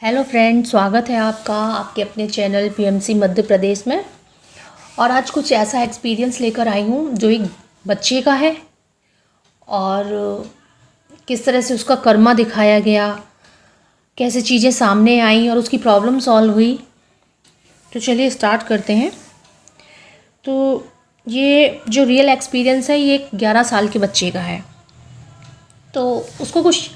Hello friend, स्वागत है आपका आपके अपने चैनल पीएमसी मध्य प्रदेश में। और आज कुछ ऐसा एक्सपीरियंस लेकर आई हूँ जो एक बच्चे का है और किस तरह से उसका कर्मा दिखाया गया, कैसे चीज़ें सामने आई और उसकी प्रॉब्लम सॉल्व हुई। तो चलिए स्टार्ट करते हैं। तो ये जो रियल एक्सपीरियंस है ये 11 साल के बच्चे का है। तो उसको कुछ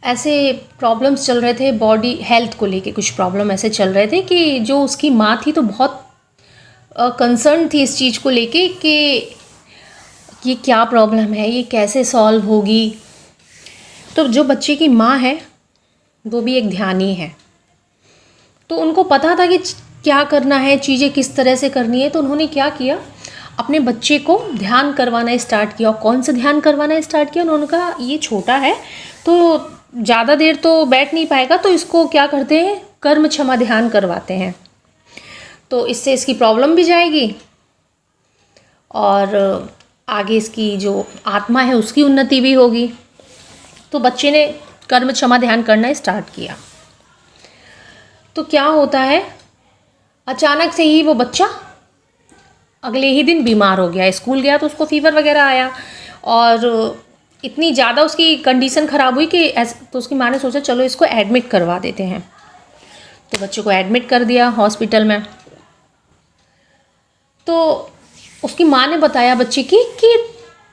ऐसे प्रॉब्लम्स चल रहे थे, बॉडी हेल्थ को लेके कुछ प्रॉब्लम ऐसे चल रहे थे कि जो उसकी माँ थी तो बहुत कंसर्न थी इस चीज़ को लेके कि ये क्या प्रॉब्लम है, ये कैसे सॉल्व होगी। तो जो बच्चे की माँ है वो भी एक ध्यानी है, तो उनको पता था कि क्या करना है, चीज़ें किस तरह से करनी है। तो उन्होंने क्या किया, अपने बच्चे को ध्यान करवाना स्टार्ट किया। और कौन सा ध्यान करवाना स्टार्ट किया, उन्होंने कहा ये छोटा है तो ज़्यादा देर तो बैठ नहीं पाएगा, तो इसको क्या करते हैं, कर्म क्षमा ध्यान करवाते हैं। तो इससे इसकी प्रॉब्लम भी जाएगी और आगे इसकी जो आत्मा है उसकी उन्नति भी होगी। तो बच्चे ने कर्म क्षमा ध्यान करना स्टार्ट किया। तो क्या होता है, अचानक से ही वो बच्चा अगले ही दिन बीमार हो गया। स्कूल गया तो उसको फीवर वगैरह आया और इतनी ज़्यादा उसकी कंडीशन ख़राब हुई कि तो उसकी माँ ने सोचा चलो इसको एडमिट करवा देते हैं। तो बच्चे को एडमिट कर दिया हॉस्पिटल में। तो उसकी माँ ने बताया बच्चे की कि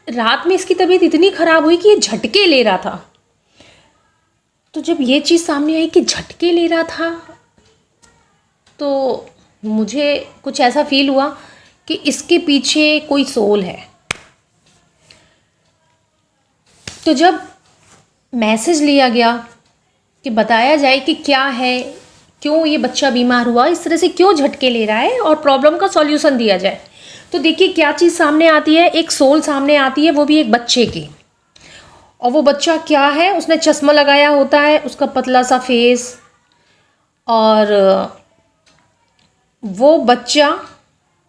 रात में इसकी तबीयत इतनी ख़राब हुई कि ये झटके ले रहा था। तो जब ये चीज़ सामने आई कि झटके ले रहा था तो मुझे कुछ ऐसा फील हुआ कि इसके पीछे कोई सोल है। तो जब मैसेज लिया गया कि बताया जाए कि क्या है, क्यों ये बच्चा बीमार हुआ, इस तरह से क्यों झटके ले रहा है और प्रॉब्लम का सॉल्यूशन दिया जाए, तो देखिए क्या चीज़ सामने आती है, एक सोल सामने आती है, वो भी एक बच्चे की। और वो बच्चा क्या है, उसने चश्मा लगाया होता है, उसका पतला सा फेस, और वो बच्चा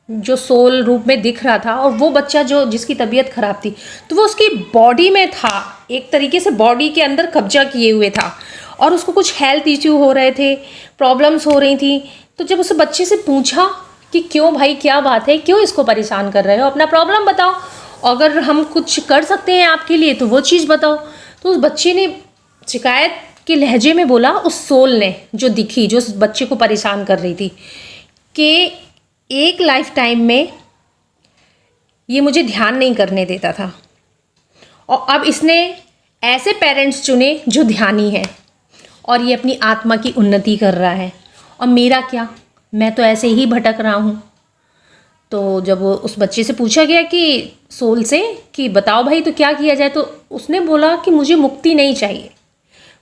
जो सोल रूप में दिख रहा था और वो बच्चा जो जिसकी तबीयत ख़राब थी तो वो उसकी बॉडी में था, एक तरीके से बॉडी के अंदर कब्जा किए हुए था और उसको कुछ हेल्थ इश्यू हो रहे थे, प्रॉब्लम्स हो रही थी। तो जब उस बच्चे से पूछा कि क्यों भाई, क्या बात है, क्यों इसको परेशान कर रहे हो, अपना प्रॉब्लम बताओ, अगर हम कुछ कर सकते हैं आपके लिए तो वो चीज़ बताओ। तो उस बच्चे ने शिकायत के लहजे में बोला, उस सोल ने जो दिखी, जो उस बच्चे को परेशान कर रही थी, कि एक लाइफ टाइम में ये मुझे ध्यान नहीं करने देता था और अब इसने ऐसे पेरेंट्स चुने जो ध्यानी है और ये अपनी आत्मा की उन्नति कर रहा है, और मेरा क्या, मैं तो ऐसे ही भटक रहा हूँ। तो जब उस बच्चे से पूछा गया कि सोल से कि बताओ भाई तो क्या किया जाए, तो उसने बोला कि मुझे मुक्ति नहीं चाहिए,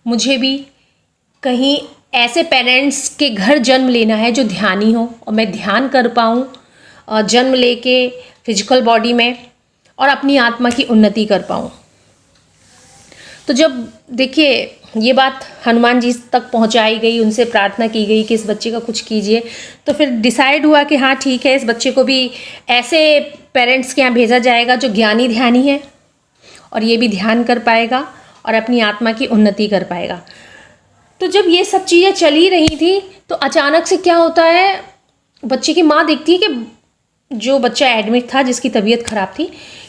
मुझे भी कहीं ऐसे पेरेंट्स के घर जन्म लेना है जो ध्यानी हो और मैं ध्यान कर पाऊँ जन्म लेके फिजिकल बॉडी में और अपनी आत्मा की उन्नति कर पाऊँ। तो जब देखिए ये बात हनुमान जी तक पहुंचाई गई, उनसे प्रार्थना की गई कि इस बच्चे का कुछ कीजिए, तो फिर डिसाइड हुआ कि हाँ ठीक है, इस बच्चे को भी ऐसे पेरेंट्स के यहाँ भेजा जाएगा जो ज्ञानी ध्यानी है और ये भी ध्यान कर पाएगा और अपनी आत्मा की उन्नति कर पाएगा। तो जब ये सब चीज़ें चली रही थी तो अचानक से क्या होता है, बच्चे की माँ देखती है कि जो बच्चा एडमिट था जिसकी तबीयत ख़राब थी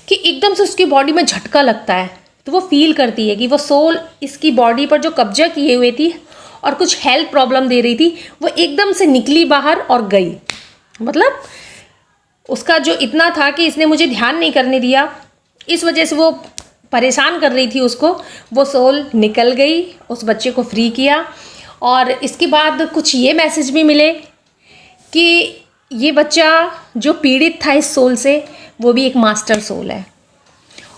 कि एकदम से उसकी बॉडी में झटका लगता है। तो वो फील करती है कि वो सोल इसकी बॉडी पर जो कब्जा किए हुए थी और कुछ हेल्थ प्रॉब्लम दे रही थी वो एकदम से निकली बाहर और गई। मतलब उसका जो इतना था कि इसने मुझे ध्यान नहीं करने दिया, इस वजह से वो परेशान कर रही थी उसको, वो सोल निकल गई, उस बच्चे को फ्री किया। और इसके बाद कुछ ये मैसेज भी मिले कि ये बच्चा जो पीड़ित था इस सोल से वो भी एक मास्टर सोल है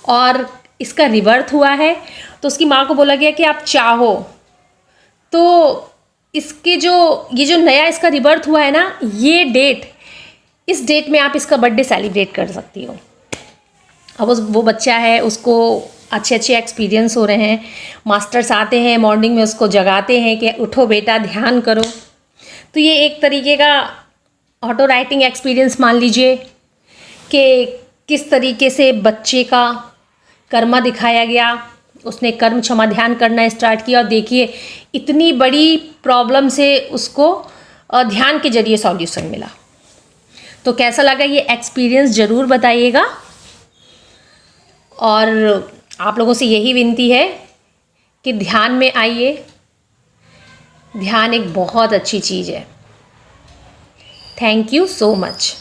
और इसका रिबर्थ हुआ है। तो उसकी माँ को बोला गया कि आप चाहो तो इसके जो ये जो नया इसका रिबर्थ हुआ है ना, ये डेट, इस डेट में आप इसका बर्थडे सेलिब्रेट कर सकती हो। अब वो बच्चा है, उसको अच्छे अच्छे एक्सपीरियंस हो रहे हैं, मास्टर्स आते हैं मॉर्निंग में उसको जगाते हैं कि उठो बेटा ध्यान करो। तो ये एक तरीके का ऑटो राइटिंग एक्सपीरियंस मान लीजिए कि किस तरीके से बच्चे का कर्मा दिखाया गया उसने कर्म क्षमा ध्यान करना स्टार्ट किया और देखिए इतनी बड़ी प्रॉब्लम से उसको ध्यान के जरिए सॉल्यूशन मिला। तो कैसा लगा ये एक्सपीरियंस ज़रूर बताइएगा। और आप लोगों से यही विनती है कि ध्यान में आइए। ध्यान एक बहुत अच्छी चीज़ है। Thank you so much.